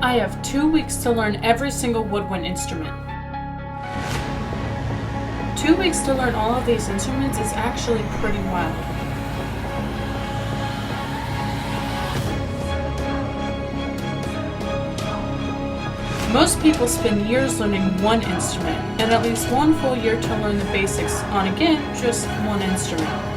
I have 2 weeks to learn every single woodwind instrument. 2 weeks to learn all of these instruments is actually pretty wild. Most people spend years learning one instrument, and at least one full year to learn the basics on, again, just one instrument.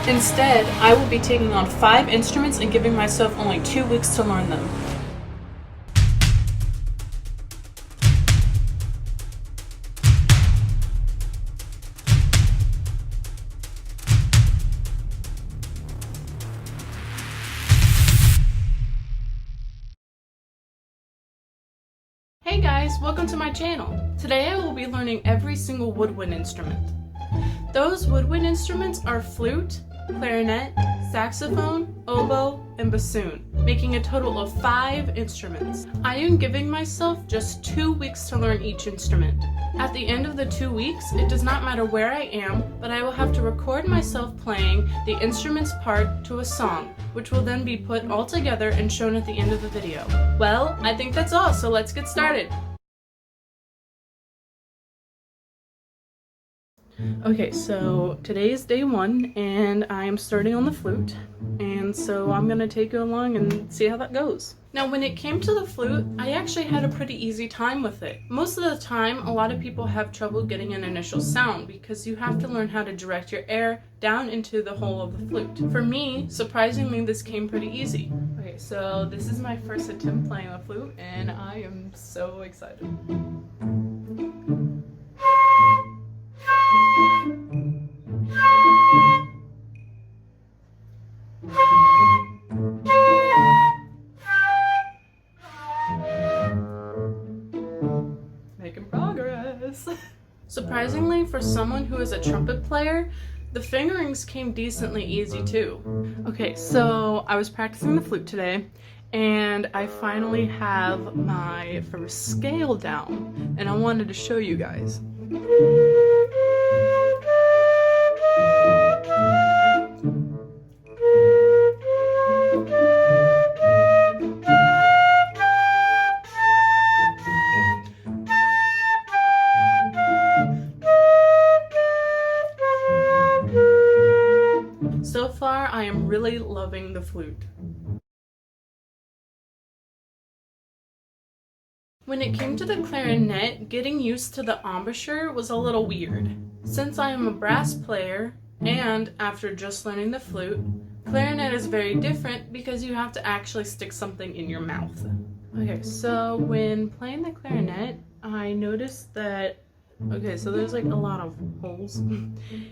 Instead, I will be taking on 5 instruments and giving myself only 2 weeks to learn them. Hey guys, welcome to my channel. Today I will be learning every single woodwind instrument. Those woodwind instruments are flute, clarinet, saxophone, oboe, and bassoon, making a total of 5 instruments. I am giving myself just 2 weeks to learn each instrument. At the end of the 2 weeks, it does not matter where I am, but I will have to record myself playing the instrument's part to a song, which will then be put all together and shown at the end of the video. Well, I think that's all, so let's get started. Okay, so today is day 1 and I am starting on the flute, and so I'm gonna take you along and see how that goes. Now when it came to the flute, I actually had a pretty easy time with it. Most of the time, a lot of people have trouble getting an initial sound because you have to learn how to direct your air down into the hole of the flute. For me, surprisingly, this came pretty easy. Okay, so this is my first attempt playing the flute and I am so excited. Making progress. Surprisingly, for someone who is a trumpet player, the fingerings came decently easy too. Okay, so I was practicing the flute today and I finally have my first scale down and I wanted to show you guys. So far, I am really loving the flute. When it came to the clarinet, getting used to the embouchure was a little weird. Since I am a brass player, and after just learning the flute, clarinet is very different because you have to actually stick something in your mouth. Okay, so when playing the clarinet, I noticed that okay, so there's like a lot of holes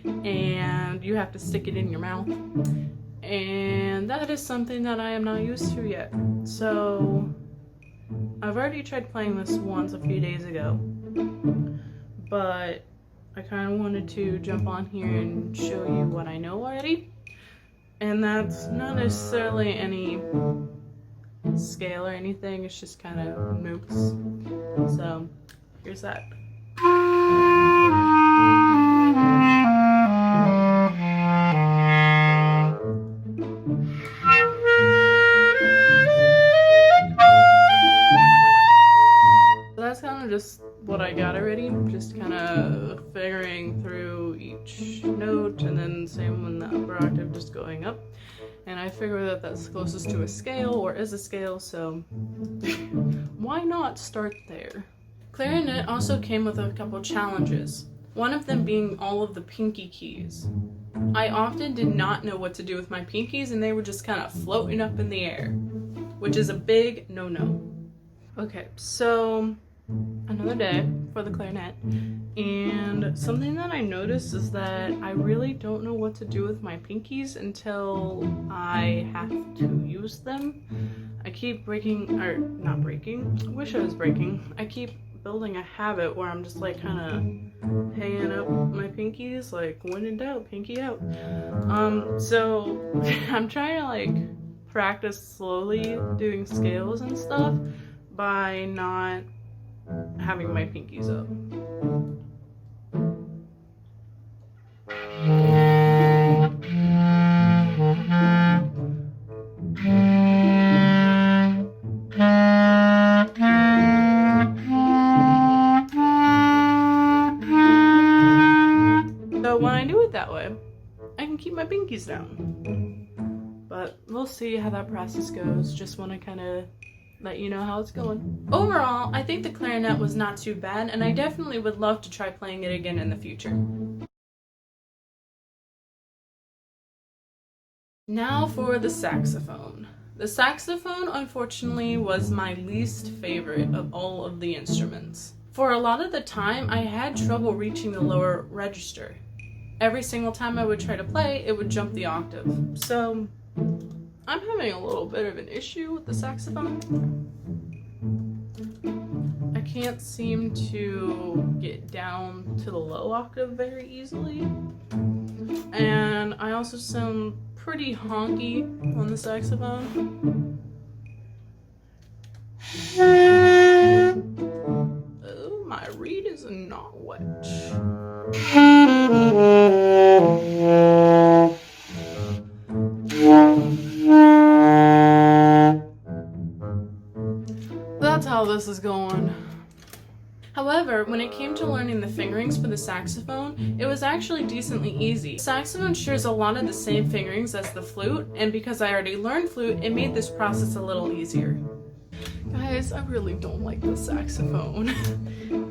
and you have to stick it in your mouth, and that is something that I am not used to yet. So I've already tried playing this once a few days ago, but I kind of wanted to jump on here and show you what I know already, and that's not necessarily any scale or anything, it's just kind of notes. So here's that. So that's kind of just what I got already, just kind of figuring through each note, and then same when the upper octave just going up. And I figure that that's closest to a scale, or is a scale, so why not start there? Clarinet also came with a couple challenges, one of them being all of the pinky keys. I often did not know what to do with my pinkies and they were just kind of floating up in the air, which is a big no-no. Okay, so another day for the clarinet, and something that I noticed is that I really don't know what to do with my pinkies until I have to use them. I keep breaking, or not breaking, I wish I was breaking. I keep building a habit where I'm just like kind of hanging up my pinkies, like when in doubt, pinky out. So I'm trying to like practice slowly doing scales and stuff by not having my pinkies up. So I do it that way, I can keep my pinkies down. But we'll see how that process goes. Just want to kind of let you know how it's going. Overall, I think the clarinet was not too bad, and I definitely would love to try playing it again in the future. Now for the saxophone. The saxophone, unfortunately, was my least favorite of all of the instruments. For a lot of the time, I had trouble reaching the lower register. Every single time I would try to play, it would jump the octave. So, I'm having a little bit of an issue with the saxophone. I can't seem to get down to the low octave very easily. And I also sound pretty honky on the saxophone. Oh, my reed is not wet. That's how this is going. However, when it came to learning the fingerings for the saxophone, it was actually decently easy. The saxophone shares a lot of the same fingerings as the flute, and because I already learned flute, it made this process a little easier. Guys, I really don't like the saxophone.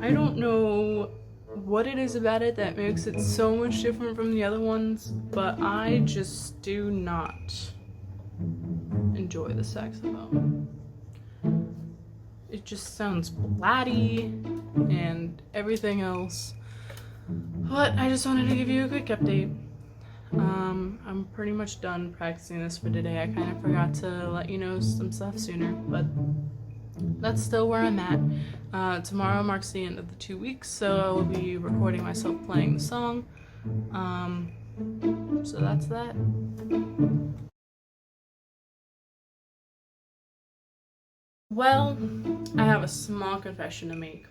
I don't know what it is about it that makes it so much different from the other ones, but I just do not enjoy the saxophone. It just sounds blatty and everything else. But I just wanted to give you a quick update. I'm pretty much done practicing this for today. I kind of forgot to let you know some stuff sooner, but that's still where I'm at. Tomorrow marks the end of the 2 weeks, so I will be recording myself playing the song. So that's that. Well, I have a small confession to make.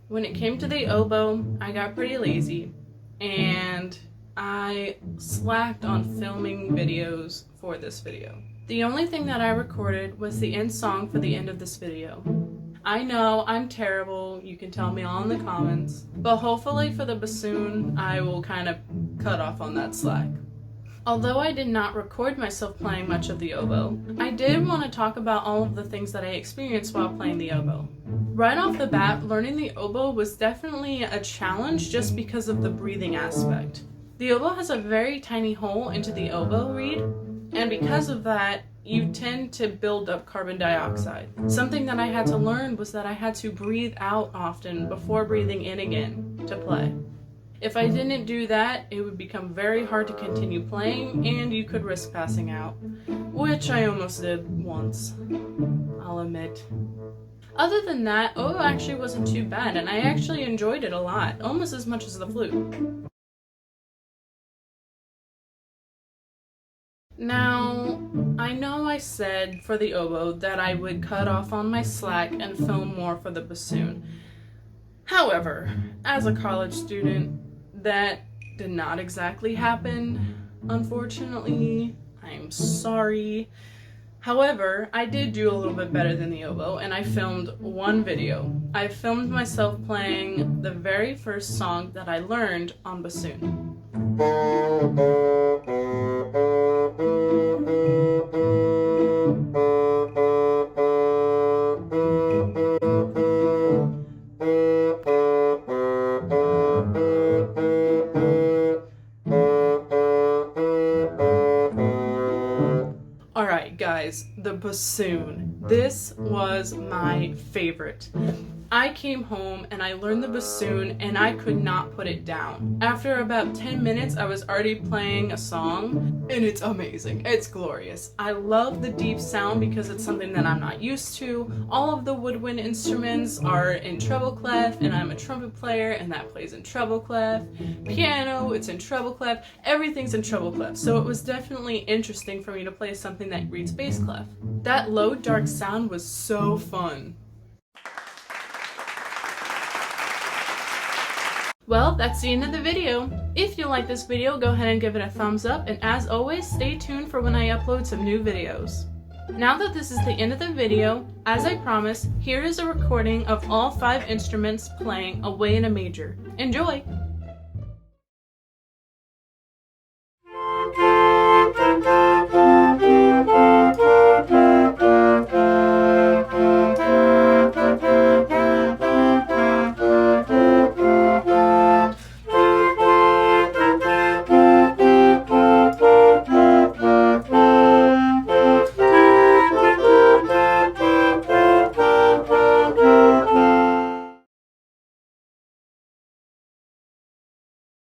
When it came to the oboe, I got pretty lazy, and I slacked on filming videos for this video. The only thing that I recorded was the end song for the end of this video. I know, I'm terrible, you can tell me all in the comments, but hopefully for the bassoon, I will kind of cut off on that slack. Although I did not record myself playing much of the oboe, I did want to talk about all of the things that I experienced while playing the oboe. Right off the bat, learning the oboe was definitely a challenge just because of the breathing aspect. The oboe has a very tiny hole into the oboe reed, and because of that, you tend to build up carbon dioxide. Something that I had to learn was that I had to breathe out often before breathing in again to play. If I didn't do that, it would become very hard to continue playing, and you could risk passing out, which I almost did once, I'll admit. Other than that, oboe actually wasn't too bad, and I actually enjoyed it a lot, almost as much as the flute. Now, I know I said for the oboe that I would cut off on my slack and film more for the bassoon. However, as a college student, that did not exactly happen, unfortunately. I'm sorry. However, I did do a little bit better than the oboe, and I filmed one video. I filmed myself playing the very first song that I learned on bassoon. Alright guys, the bassoon. This was my favorite. I came home and I learned the bassoon and I could not put it down. After about 10 minutes, I was already playing a song and it's amazing. It's glorious. I love the deep sound because it's something that I'm not used to. All of the woodwind instruments are in treble clef, and I'm a trumpet player and that plays in treble clef. Piano, it's in treble clef. Everything's in treble clef. So it was definitely interesting for me to play something that reads bass clef. That low dark sound was so fun. Well, that's the end of the video. If you like this video, go ahead and give it a thumbs up, and as always, stay tuned for when I upload some new videos. Now that this is the end of the video, as I promised, here is a recording of all 5 instruments playing Away in a Major. Enjoy!